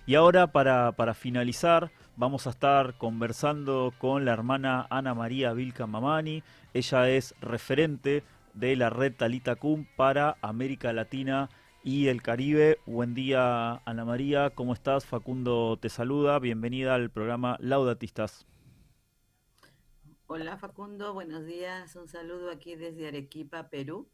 Y ahora para finalizar vamos a estar conversando con la hermana Ana María Vilca Mamani. Ella es referente de la red Talita Cum para América Latina y el Caribe. Buen día, Ana María, ¿cómo estás? Facundo te saluda, bienvenida al programa Laudatistas. Hola Facundo, buenos días. Un saludo aquí desde Arequipa, Perú.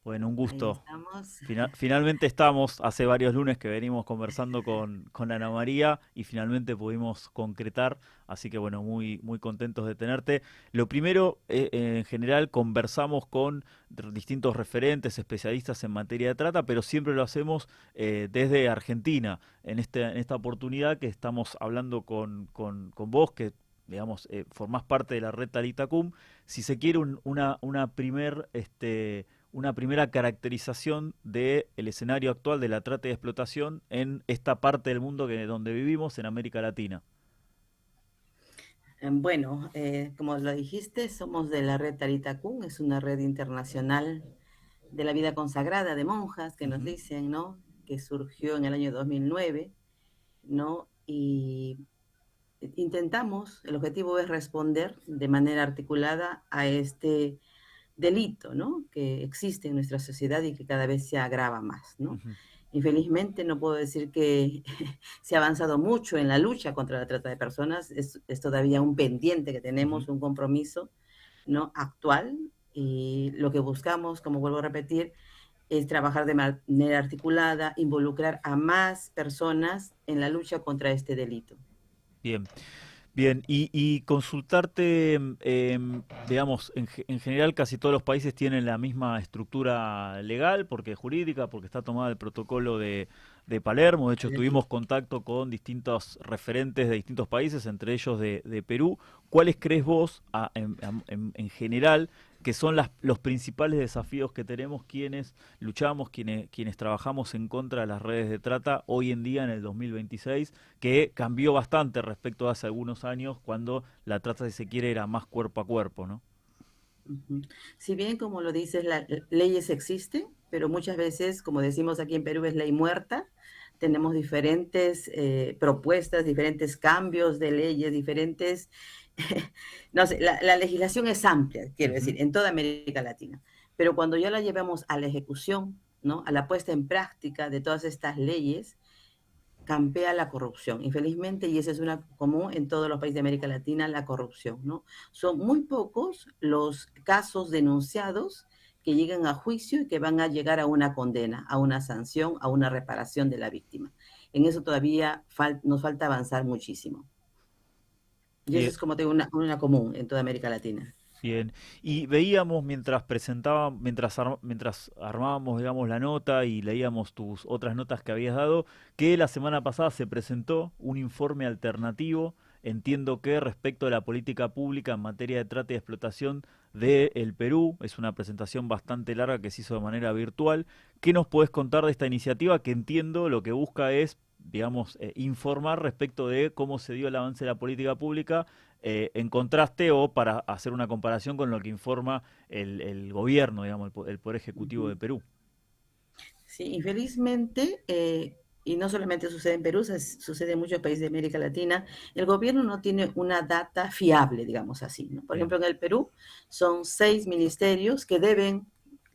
Bueno, un Ahí gusto. estamos. Finalmente estamos, hace varios lunes que venimos conversando con Ana María y finalmente pudimos concretar, así que bueno, muy contentos de tenerte. Lo primero, en general conversamos con distintos referentes, especialistas en materia de trata, pero siempre lo hacemos desde Argentina. En esta oportunidad que estamos hablando con vos, que digamos, formás parte de la red Talitacum, si se quiere una primera caracterización del escenario actual de la trata y explotación en esta parte del mundo donde vivimos, en América Latina. Bueno, como lo dijiste, somos de la red Tarita Kun, es una red internacional de la vida consagrada de monjas que nos Ujú. dicen, ¿no? Que surgió en el año 2009, ¿no? Y intentamos, el objetivo es responder de manera articulada a este delito, ¿no? Que existe en nuestra sociedad y que cada vez se agrava más, ¿no? Ujú. Infelizmente no puedo decir que se ha avanzado mucho en la lucha contra la trata de personas, es todavía un pendiente que Ujú. tenemos, un compromiso, ¿no? Actual, y lo que buscamos, como vuelvo a repetir, es trabajar de manera articulada, involucrar a más personas en la lucha contra este delito. Bien. Bien, y consultarte, digamos, en general casi todos los países tienen la misma estructura legal, porque jurídica, porque está tomada el protocolo de Palermo. De hecho, tuvimos contacto con distintos referentes de distintos países, entre ellos de Perú. ¿Cuáles crees vos, en general, que son los principales desafíos que tenemos quienes luchamos, quienes trabajamos en contra de las redes de trata hoy en día en el 2026, que cambió bastante respecto a hace algunos años cuando la trata, si se quiere, era más cuerpo a cuerpo, ¿no? Ujú. Si bien, como lo dices, las leyes existen, pero muchas veces, como decimos aquí en Perú, es ley muerta. Tenemos diferentes propuestas, diferentes cambios de leyes, diferentes... no sé, la legislación es amplia, quiero Ujú. decir, en toda América Latina. Pero cuando ya la llevamos a la ejecución, ¿no? A la puesta en práctica de todas estas leyes, campea la corrupción, infelizmente, y esa es una común en todos los países de América Latina, la corrupción, ¿no? Son muy pocos los casos denunciados que llegan a juicio y que van a llegar a una condena, a una sanción, a una reparación de la víctima. En eso todavía nos falta avanzar muchísimo. Y eso Bien, es como tengo una común en toda América Latina. bien. Y veíamos mientras presentábamos, mientras armábamos, digamos, la nota y leíamos tus otras notas que habías dado, que la semana pasada se presentó un informe alternativo, entiendo que respecto a la política pública en materia de trata y explotación del Perú. Es una presentación bastante larga que se hizo de manera virtual. ¿Qué nos puedes contar de esta iniciativa que entiendo lo que busca es, digamos, informar respecto de cómo se dio el avance de la política pública, en contraste o para hacer una comparación con lo que informa el gobierno, digamos, el Poder Uh Ejecutivo de -huh. Perú? Sí, infelizmente, y no solamente sucede en Perú, sucede en muchos países de América Latina, el gobierno no tiene una data fiable, digamos así, ¿no? Por Bien. ejemplo, en el Perú son 6 ministerios que deben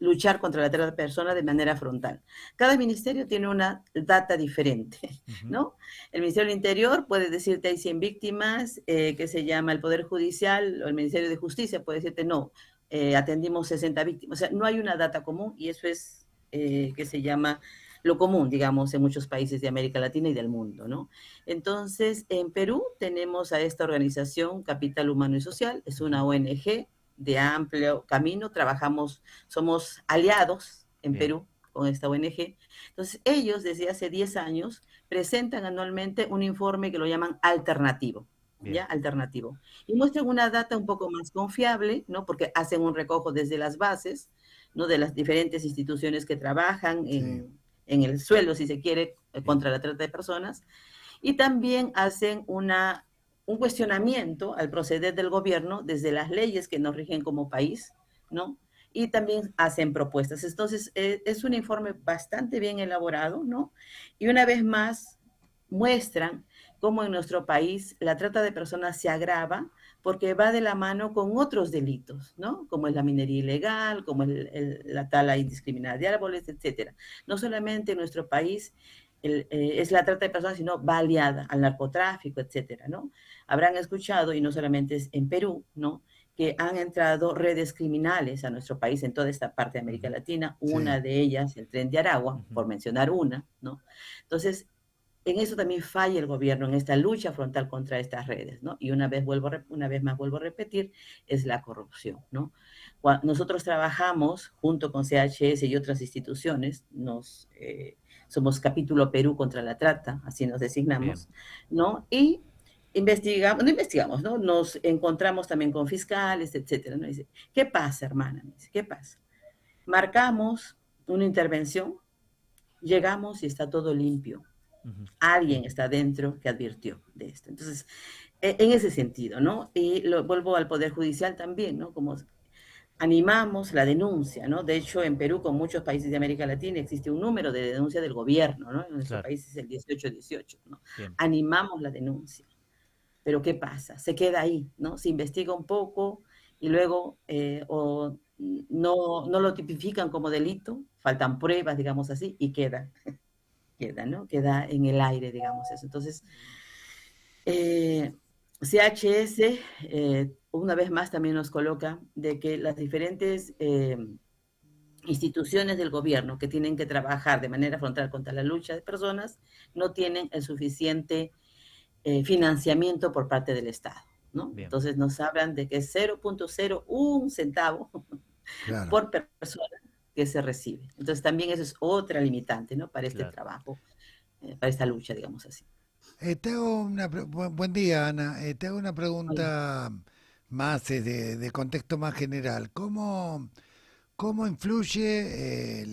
luchar contra la trata de personas de manera frontal. Cada ministerio tiene una data diferente, Ujú. ¿no? El Ministerio del Interior puede decirte hay 100 víctimas, que se llama el Poder Judicial o el Ministerio de Justicia puede decirte no, atendimos 60 víctimas. O sea, no hay una data común y eso es que se llama lo común, digamos, en muchos países de América Latina y del mundo, ¿no? Entonces, en Perú tenemos a esta organización Capital Humano y Social, es una Ujú. ONG de amplio camino, trabajamos, somos aliados en Bien. Perú con esta ONG. Entonces, ellos desde hace 10 años presentan anualmente un informe que lo llaman alternativo, Bien. ¿ya? Alternativo. Y muestran una data un poco más confiable, ¿no? Porque hacen un recojo desde las bases, ¿no? De las diferentes instituciones que trabajan Sí. en el suelo, si se quiere, Bien. contra la trata de personas, y también hacen un cuestionamiento al proceder del gobierno desde las leyes que nos rigen como país, ¿no? Y también hacen propuestas. Entonces, es un informe bastante bien elaborado, ¿no? Y una vez más, muestran cómo en nuestro país la trata de personas se agrava porque va de la mano con otros delitos, ¿no? Como es la minería ilegal, como la tala indiscriminada de árboles, etcétera. No solamente en nuestro país es la trata de personas, sino va aliada al narcotráfico, etcétera, ¿no? Habrán escuchado, y no solamente es en Perú, ¿no?, que han entrado redes criminales a nuestro país en toda esta parte de América Latina, Sí. una de ellas, el Tren de Aragua, por mencionar una, ¿no? Entonces, en eso también falla el gobierno, en esta lucha frontal contra estas redes, ¿no? Y una vez más vuelvo a repetir, es la corrupción, ¿no? Nosotros trabajamos junto con CHS y otras instituciones, somos capítulo Perú contra la trata, así nos designamos, Bien. ¿no? Y no investigamos, ¿no? Nos encontramos también con fiscales, etcétera, ¿no? Dice, ¿qué pasa, hermana? Me dice, ¿qué pasa? Marcamos una intervención, llegamos y está todo limpio. Alguien está dentro que advirtió de esto. Entonces, en ese sentido, ¿no? Y vuelvo al Poder Judicial también, ¿no? Como animamos la denuncia, ¿no? De hecho, en Perú, con muchos países de América Latina, existe un número de denuncia del gobierno, ¿no? En nuestro Claro. país es el 1818, ¿no? Bien. Animamos la denuncia. Pero ¿qué pasa? Se queda ahí, ¿no? Se investiga un poco y luego o no lo tipifican como delito, faltan pruebas, digamos así, y queda, ¿no? Queda en el aire, digamos eso. Entonces, CHS, una vez más, también nos coloca de que las diferentes instituciones del gobierno que tienen que trabajar de manera frontal contra la lucha de personas no tienen el suficiente financiamiento por parte del Estado, ¿no? Bien. Entonces nos hablan de que es 0.01 centavo Claro. por persona que se recibe. Entonces también eso es otra limitante, ¿no? Para este Claro. trabajo, para esta lucha, digamos así. Buen día, Ana. Te hago una Hola. pregunta más de contexto más general. ¿Cómo influye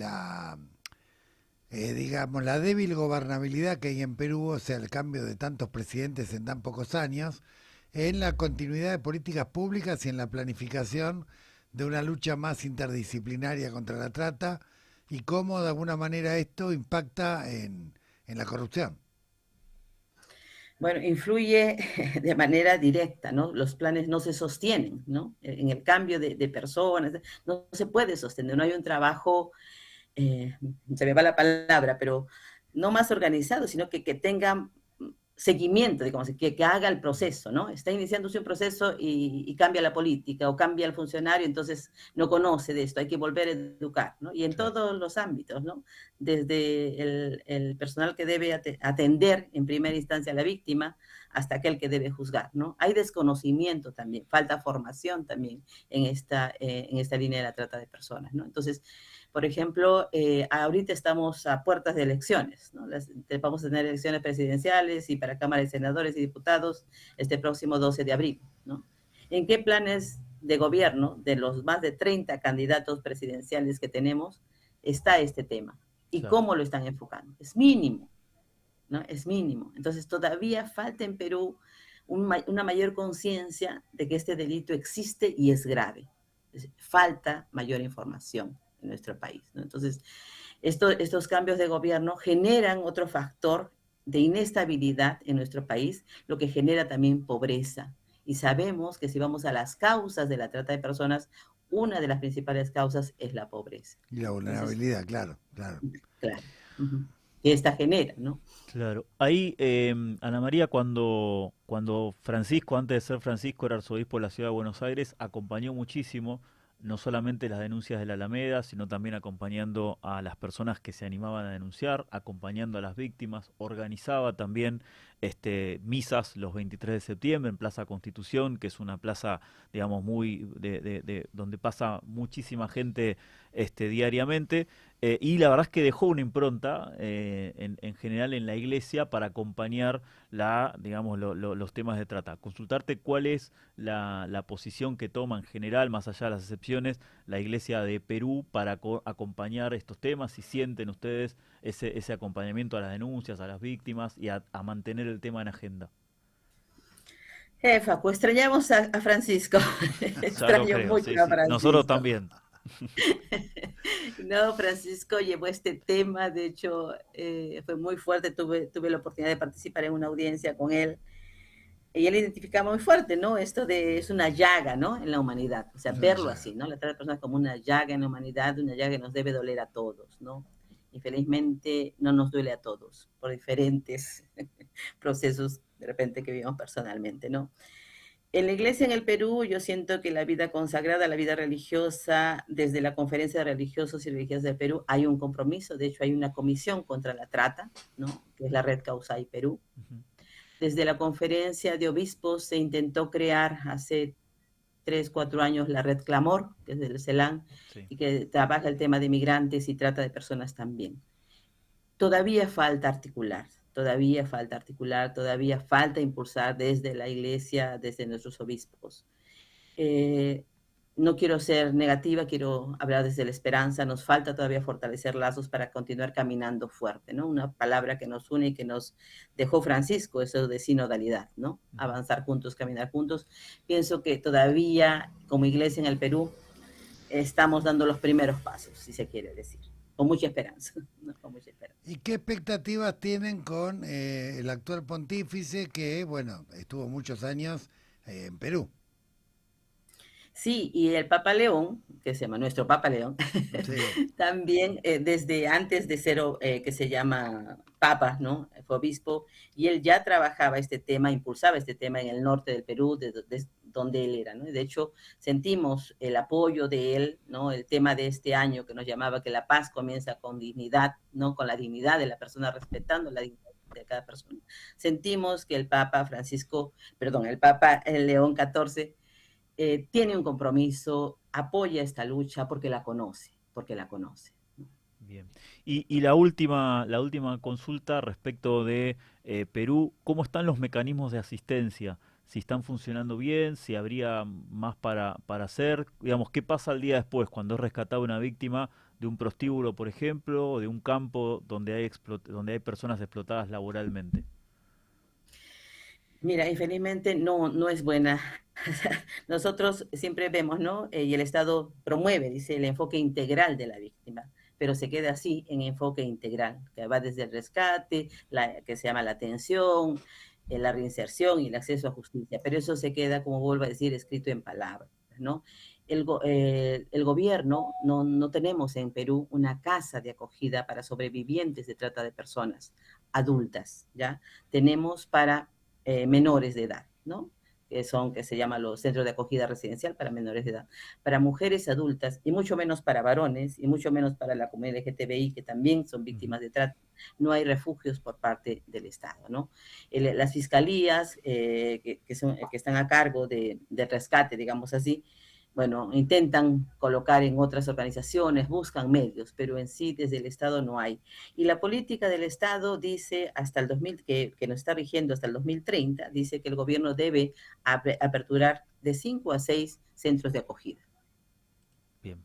digamos, la débil gobernabilidad que hay en Perú, o sea, el cambio de tantos presidentes en tan pocos años, en la continuidad de políticas públicas y en la planificación de una lucha más interdisciplinaria contra la trata, y cómo de alguna manera esto impacta en la corrupción? Bueno, influye de manera directa, ¿no? Los planes no se sostienen, ¿no? En el cambio de personas, no se puede sostener, no hay un trabajo, se me va la palabra, pero no más organizado, sino que tenga seguimiento, digamos, que haga el proceso, ¿no? Está iniciándose un proceso y cambia la política o cambia el funcionario, entonces no conoce de esto, hay que volver a educar, ¿no? Y en Claro. todos los ámbitos, ¿no? Desde el personal que debe atender en primera instancia a la víctima hasta aquel que debe juzgar, ¿no? Hay desconocimiento también, falta formación también en esta línea de la trata de personas, ¿no? Entonces, por ejemplo, ahorita estamos a puertas de elecciones, ¿no? Vamos a tener elecciones presidenciales y para Cámara de Senadores y Diputados este próximo 12 de abril, ¿no? ¿En qué planes de gobierno de los más de 30 candidatos presidenciales que tenemos está este tema? ¿Y Claro. cómo lo están enfocando? Es mínimo, ¿no? Es mínimo. Entonces todavía falta en Perú una mayor conciencia de que este delito existe y es grave. Falta mayor información en nuestro país, ¿no? Entonces, estos cambios de gobierno generan otro factor de inestabilidad en nuestro país, lo que genera también pobreza. Y sabemos que si vamos a las causas de la trata de personas, una de las principales causas es la pobreza. Y la Entonces, vulnerabilidad, claro, claro. claro, que esta genera, ¿no? Claro. Ahí, Ana María, cuando Francisco, antes de ser Francisco, era arzobispo de la ciudad de Buenos Aires, acompañó muchísimo, no solamente las denuncias de la Alameda, sino también acompañando a las personas que se animaban a denunciar, acompañando a las víctimas, organizaba también misas los 23 de septiembre en Plaza Constitución, que es una plaza, digamos, muy donde pasa muchísima gente diariamente. Y la verdad es que dejó una impronta en general en la iglesia para acompañar digamos, los temas de trata. Consultarte cuál es la posición que toma en general, más allá de las excepciones, la iglesia de Perú para acompañar estos temas, si sienten ustedes ese acompañamiento a las denuncias, a las víctimas y a mantener el tema en agenda. Facu, extrañamos a Francisco. Ya lo Extraño creo, mucho sí, a sí. Nosotros Francisco. también. No, Francisco llevó este tema, de hecho, fue muy fuerte, tuve la oportunidad de participar en una audiencia con él, y él identificaba muy fuerte, ¿no? Esto de, es una llaga, ¿no? En la humanidad, o sea, Es una verlo llaga. así, ¿no? La trata de personas como una llaga en la humanidad, una llaga que nos debe doler a todos, ¿no? Infelizmente no nos duele a todos, por diferentes procesos de repente que vivimos personalmente, ¿no? En la iglesia en el Perú, yo siento que la vida consagrada, la vida religiosa, desde la Conferencia de Religiosos y Religiosas del Perú, hay un compromiso. De hecho, hay una comisión contra la trata, ¿no? Que es la Red Causay Perú. Ujú. Desde la Conferencia de Obispos se intentó crear hace 3, 4 años la Red Clamor, que es del CELAN, Sí. y que trabaja el tema de migrantes y trata de personas también. Todavía falta articular, todavía falta articular, todavía falta impulsar desde la iglesia, desde nuestros obispos. Eh, no quiero ser negativa, quiero hablar desde la esperanza. Nos falta todavía fortalecer lazos para continuar caminando fuerte, ¿no? Una palabra que nos une y que nos dejó Francisco, eso de sinodalidad, ¿no? Ujú. Avanzar juntos, caminar juntos. Pienso que todavía, como iglesia en el Perú, estamos dando los primeros pasos, si se quiere decir, con mucha esperanza, ¿no? Con mucha esperanza. ¿Y qué expectativas tienen con el actual pontífice que, bueno, estuvo muchos años en Perú? Sí, y el Papa León, que se llama nuestro Papa León, Sí. también desde antes de ser, que se llama Papa, ¿no? Fue obispo, y él ya trabajaba este tema, impulsaba este tema en el norte del Perú, de donde él era, ¿no? De hecho, sentimos el apoyo de él, ¿no? El tema de este año que nos llamaba que la paz comienza con dignidad, ¿no? Con la dignidad de la persona, respetando la dignidad de cada persona. Sentimos que el Papa Francisco, perdón, el Papa el León XIV tiene un compromiso, apoya esta lucha porque la conoce, porque la conoce. Bien. Y la última consulta respecto de Perú, ¿cómo están los mecanismos de asistencia? Si están funcionando bien, si habría más para hacer, digamos, ¿qué pasa el día después cuando es rescatada una víctima de un prostíbulo, por ejemplo, o de un campo donde hay personas explotadas laboralmente? Mira, infelizmente no es buena. Nosotros siempre vemos, ¿no? Y el Estado promueve, dice, el enfoque integral de la víctima, pero se queda así en enfoque integral, que va desde el rescate, que se llama la atención, la reinserción y el acceso a justicia, pero eso se queda, como vuelvo a decir, escrito en palabras, ¿no? El gobierno, no tenemos en Perú una casa de acogida para sobrevivientes de trata de personas adultas, ¿ya? Tenemos para menores de edad, ¿no? Que se llaman los centros de acogida residencial para menores de edad, para mujeres adultas y mucho menos para varones y mucho menos para la comunidad LGTBI que también son Ujú. víctimas de trata. No hay refugios por parte del Estado, ¿no? Las fiscalías que están a cargo de rescate, digamos así, bueno, intentan colocar en otras organizaciones, buscan medios, pero en sí desde el Estado no hay. Y la política del Estado dice hasta el 2000, que nos está rigiendo hasta el 2030, dice que el gobierno debe aperturar de 5 a 6 centros de acogida. Bien.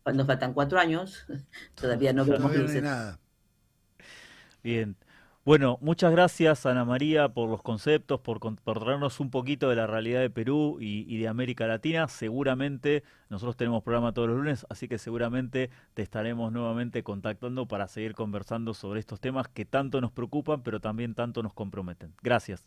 Cuando faltan 4 años, todavía no vemos Todavía no hay luces. nada. Bien. Bueno, muchas gracias Ana María por los conceptos, por traernos un poquito de la realidad de Perú y de América Latina. Seguramente nosotros tenemos programa todos los lunes, así que seguramente te estaremos nuevamente contactando para seguir conversando sobre estos temas que tanto nos preocupan, pero también tanto nos comprometen. Gracias.